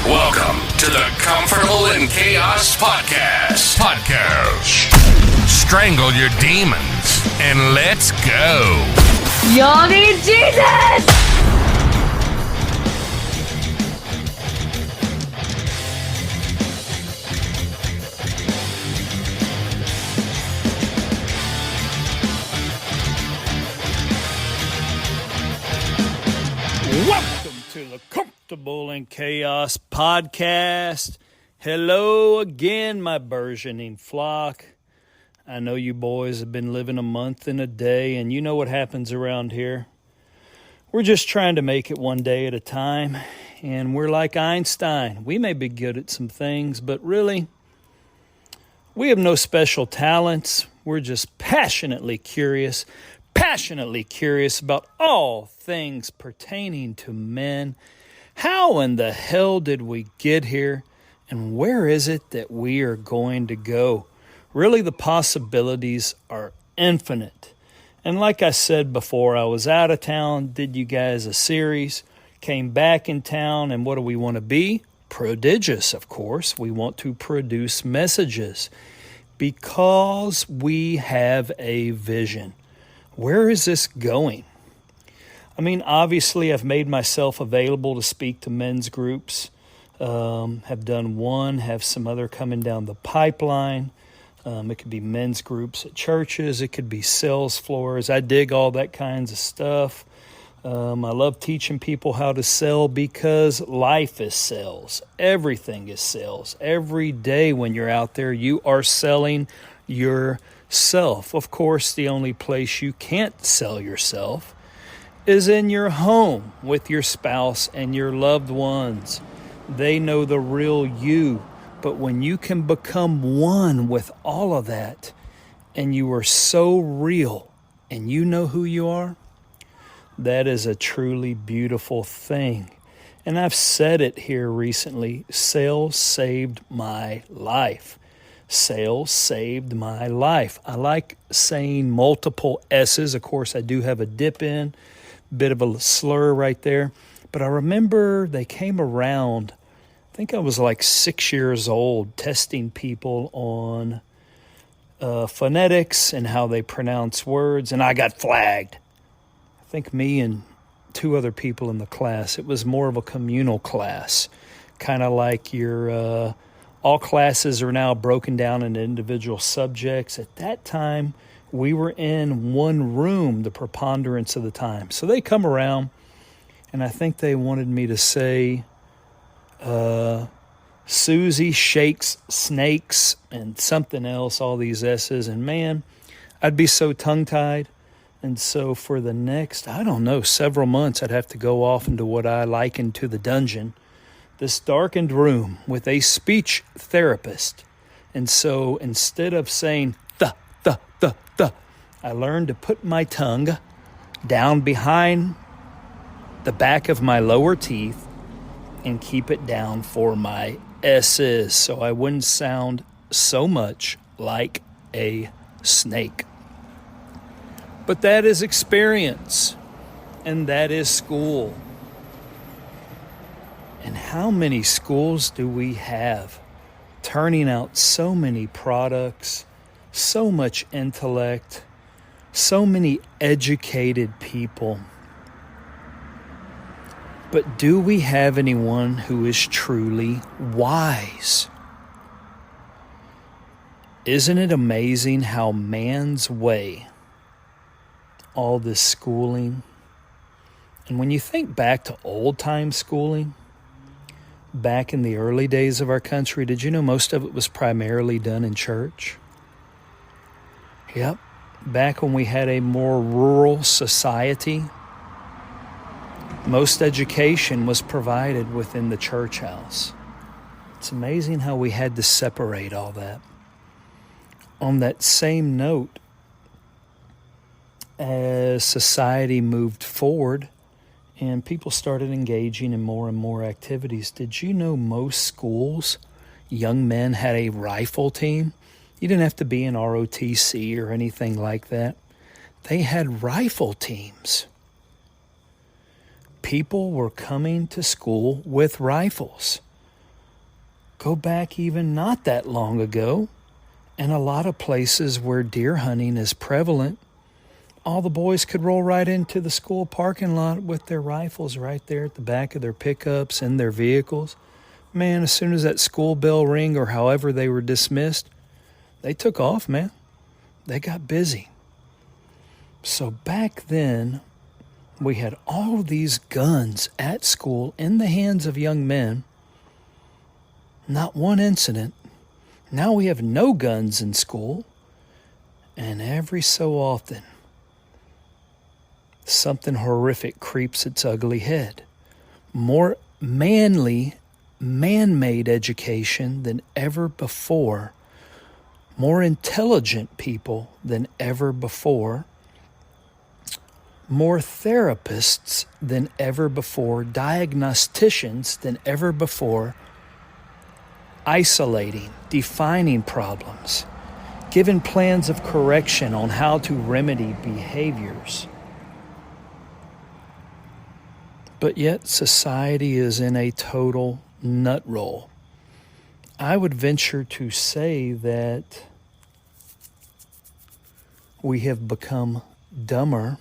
Welcome to the Comfortable in Chaos Podcast. Strangle your demons and let's go. Y'all need Jesus! Welcome to the Comfortable in Chaos Podcast. Hello again, my burgeoning flock. I know you boys have been living a month in a day, and you know what happens around here. We're just trying to make it one day at a time, and we're like Einstein. We may be good at some things, but really, we have no special talents. We're just passionately curious about all things pertaining to men. How in the hell did we get here, and where is it that we are going to go? Really, the possibilities are infinite. And like I said before, I was out of town, did you guys a series, came back in town, and what do we want to be? Prodigious, of course. We want to produce messages because we have a vision. Where is this going? I mean, obviously, I've made myself available to speak to men's groups. Have done one, have some other coming down the pipeline. It could be men's groups at churches. It could be sales floors. I dig all that kinds of stuff. I love teaching people how to sell because life is sales. Everything is sales. Every day when you're out there, you are selling yourself. Of course, the only place you can't sell yourself is in your home with your spouse and your loved ones. They know the real you. But when you can become one with all of that, and you are so real, and you know who you are, that is a truly beautiful thing. And I've said it here recently, sales saved my life. Sales saved my life. I like saying multiple S's. Of course, I do have a dip in, bit of a slur right there. But I remember they came around, I think I was like 6 years old, testing people on phonetics and how they pronounce words, and I got flagged. I think me and two other people in the class. It was more of a communal class, kind of like your all classes are now broken down into individual subjects. At that time, we were in one room the preponderance of the time. So they come around, and I think they wanted me to say, Susie shakes snakes and something else, all these S's. And man, I'd be so tongue-tied. And so for the next, several months, I'd have to go off into what I liken to the dungeon, this darkened room with a speech therapist. And so instead of saying the, I learned to put my tongue down behind the back of my lower teeth and keep it down for my S's so I wouldn't sound so much like a snake. But that is experience, and that is school. And how many schools do we have turning out so many products, so much intellect, so many educated people? But do we have anyone who is truly wise? Isn't it amazing how man's way, all this schooling, and when you think back to old-time schooling, back in the early days of our country, did you know most of it was primarily done in church? Yep. Back when we had a more rural society, most education was provided within the church house. It's amazing how we had to separate all that. On that same note, as society moved forward, and people started engaging in more and more activities. Did you know most schools, young men had a rifle team? You didn't have to be in ROTC or anything like that. They had rifle teams. People were coming to school with rifles. Go back even not that long ago, and a lot of places where deer hunting is prevalent, all the boys could roll right into the school parking lot with their rifles right there at the back of their pickups and their vehicles. Man, as soon as that school bell rang or however they were dismissed, they took off, man. They got busy. So back then, we had all these guns at school in the hands of young men. Not one incident. Now we have no guns in school. And every so often, something horrific creeps its ugly head. More manly, man-made education than ever before. More intelligent people than ever before. More therapists than ever before. Diagnosticians than ever before. Isolating, defining problems. Giving plans of correction on how to remedy behaviors. But yet society is in a total nut roll. I would venture to say that we have become dumber,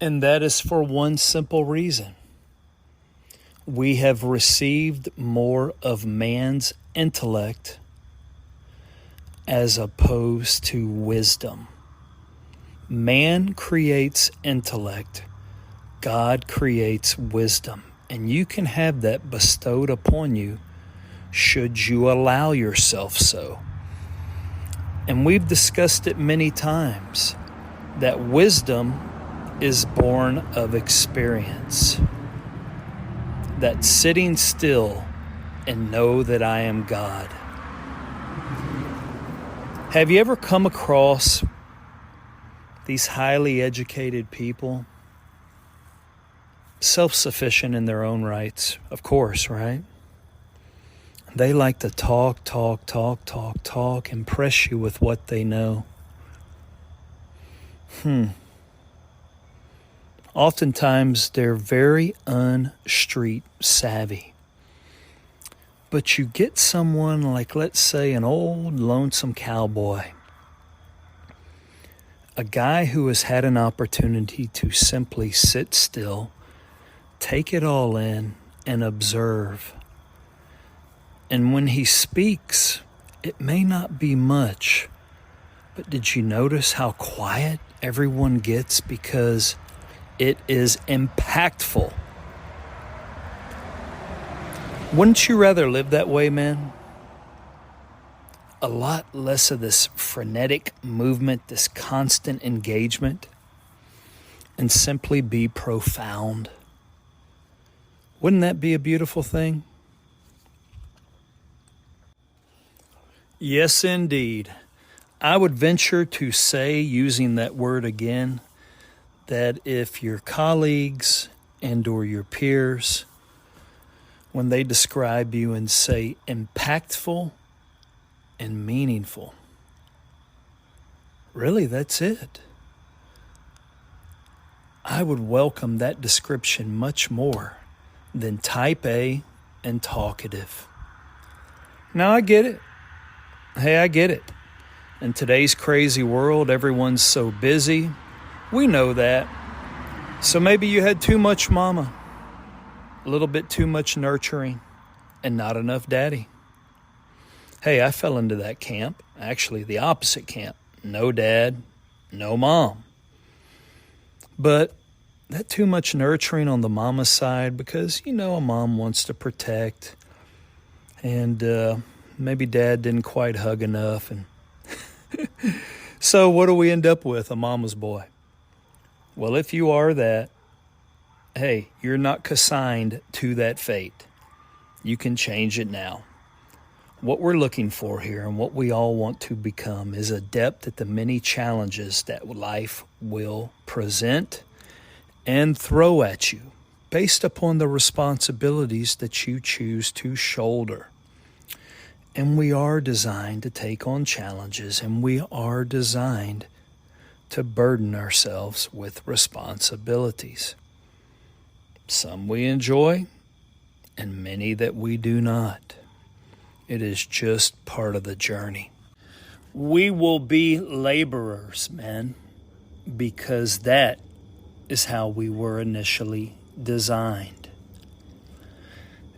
and that is for one simple reason. We have received more of man's intellect as opposed to wisdom. Man creates intellect. God creates wisdom. And you can have that bestowed upon you should you allow yourself so. And we've discussed it many times that wisdom is born of experience. That sitting still and know that I am God. Have you ever come across these highly educated people? Self-sufficient in their own rights, of course, right? They like to talk, impress you with what they know. Oftentimes, they're very un-street savvy. But you get someone like, let's say, an old lonesome cowboy. A guy who has had an opportunity to simply sit still, take it all in, and observe. And when he speaks, it may not be much, but did you notice how quiet everyone gets because it is impactful? Wouldn't you rather live that way, man? A lot less of this frenetic movement, this constant engagement, and simply be profound. Wouldn't that be a beautiful thing? Yes, indeed. I would venture to say, using that word again, that if your colleagues and or your peers, when they describe you and say impactful and meaningful, really, that's it. I would welcome that description much more than type A and talkative. Now, I get it. Hey, I get it. In today's crazy world, everyone's so busy. We know that. So maybe you had too much mama, a little bit too much nurturing, and not enough daddy. Hey, I fell into that camp. Actually, the opposite camp. No dad, no mom. But that too much nurturing on the mama side, because, a mom wants to protect, and maybe dad didn't quite hug enough, and so what do we end up with? A mama's boy. Well, if you are that, hey, you're not consigned to that fate. You can change it now. What we're looking for here and what we all want to become is adept at the many challenges that life will present and throw at you based upon the responsibilities that you choose to shoulder. And we are designed to take on challenges, and we are designed to burden ourselves with responsibilities. Some we enjoy, and many that we do not. It is just part of the journey. We will be laborers, men, because that is how we were initially designed.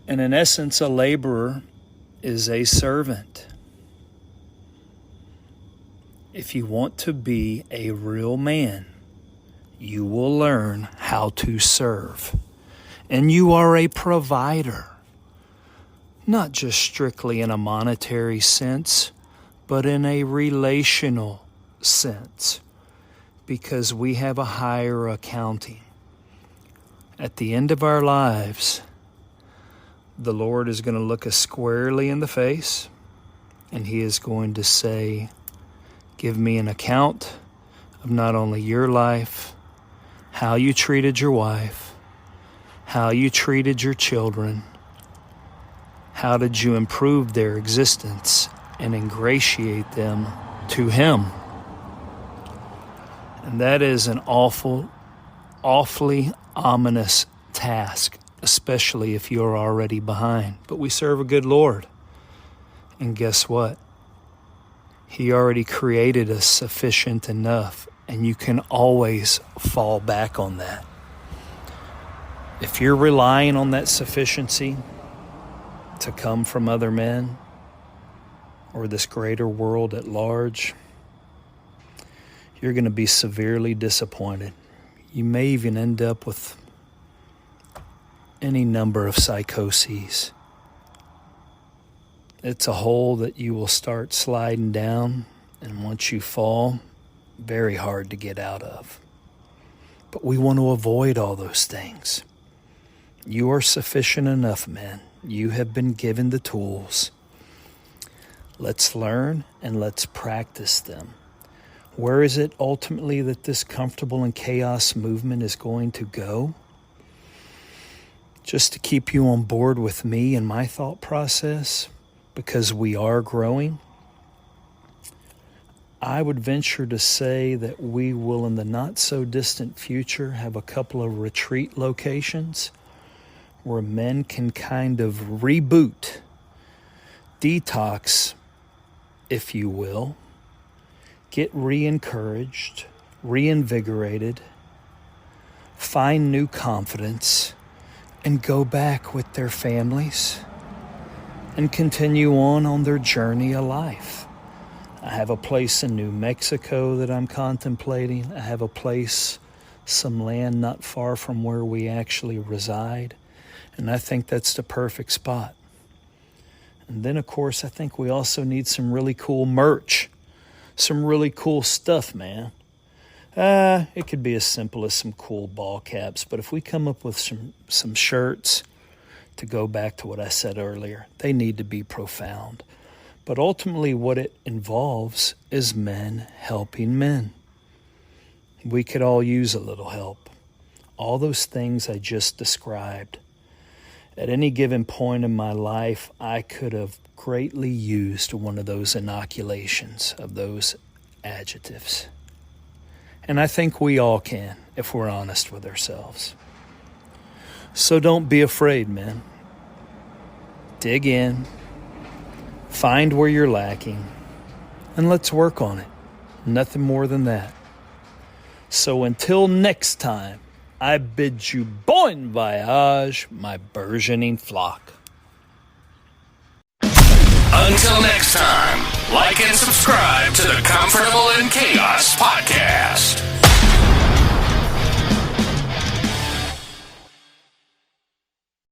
And in essence, a laborer is a servant. If you want to be a real man, you will learn how to serve. And you are a provider, not just strictly in a monetary sense, but in a relational sense, because we have a higher accounting. At the end of our lives, the Lord is going to look us squarely in the face, and He is going to say, give me an account of not only your life, how you treated your wife, how you treated your children, how did you improve their existence and ingratiate them to Him. And that is an awfully ominous task, especially if you're already behind. But we serve a good Lord. And guess what? He already created us sufficient enough, and you can always fall back on that. If you're relying on that sufficiency to come from other men or this greater world at large, you're going to be severely disappointed. You may even end up with any number of psychoses. It's a hole that you will start sliding down, and once you fall, very hard to get out of. But we want to avoid all those things. You are sufficient enough, man. You have been given the tools. Let's learn and let's practice them. Where is it ultimately that this comfortable in chaos movement is going to go? Just to keep you on board with me and my thought process, because we are growing, I would venture to say that we will, in the not-so-distant future, have a couple of retreat locations where men can kind of reboot, detox, if you will, get re-encouraged, reinvigorated, find new confidence, and go back with their families and continue on their journey of life. I have a place in New Mexico that I'm contemplating. I have a place, some land not far from where we actually reside. And I think that's the perfect spot. And then, of course, I think we also need some really cool merch. Some really cool stuff, man. It could be as simple as some cool ball caps. But if we come up with some shirts, to go back to what I said earlier, they need to be profound. But ultimately what it involves is men helping men. We could all use a little help. All those things I just described. At any given point in my life, I could have greatly used one of those inoculations of those adjectives. And I think we all can, if we're honest with ourselves. So don't be afraid, man. Dig in, find where you're lacking, and let's work on it. Nothing more than that. So until next time, I bid you bon voyage, my burgeoning flock. Until next time, like and subscribe to the Comfortable in Chaos